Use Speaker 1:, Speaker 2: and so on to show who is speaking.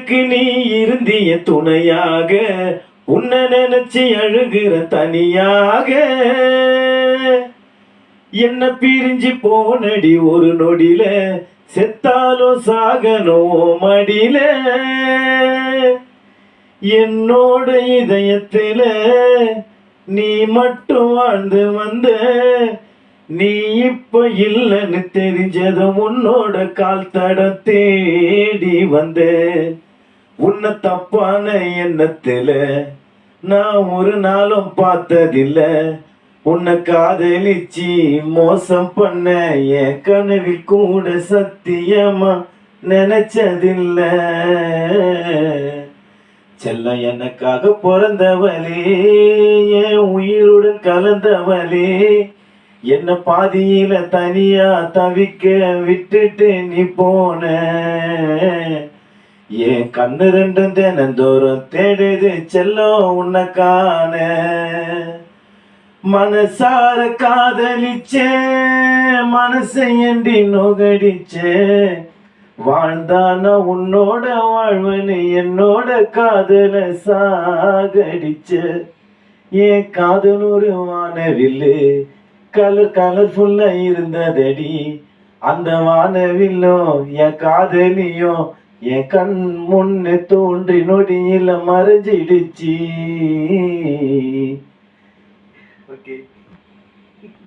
Speaker 1: எனக்கு நீ இருந்திய துணையாக, உன்னை நினைச்சு அழுகிற தனியாக. என்ன பிரிஞ்சு போனடி ஒரு நொடியில, செத்தாலும் சாகணும் மடியில. என்னோட இதயத்தில நீ மட்டும் வாழ்ந்து வந்த, நீ இப்ப இல்லைன்னு தெரிஞ்சதும் உன்னோட கால் தடம் தேடி வந்த. உன்னை தப்பான எண்ணத்துல நான் ஒரு நாளும் பார்த்ததில்ல. உன்னை காதலிச்சு மோசம் பண்ண என் கனவில் கூட சத்தியமா நினைச்சதில்ல. செல்லம் எனக்காக பிறந்தவளே, என் உயிருடன் கலந்தவளே, என்ன பாதியில தனியா தவிக்க விட்டுட்டு நீ போன. என் கண்ணு ரெண்டும் தினந்தோறும் தேடுது செல்லம் உன்னை காண. மனசார காதலிச்ச மனசை ஏண்டி நோகடிச்ச, வாழ்ந்தான உன்னோட வாழ்வனு என்னோட காதல சாகடிச்ச. என் காதல் ஒரு வானவில்லு கலர்ஃபுல்லா இருந்ததடி. அந்த வானவில்லும் என் காதலியும் என் கண் முன்னு தோன்றி நொடியில மறைஞ்சிடுச்சு.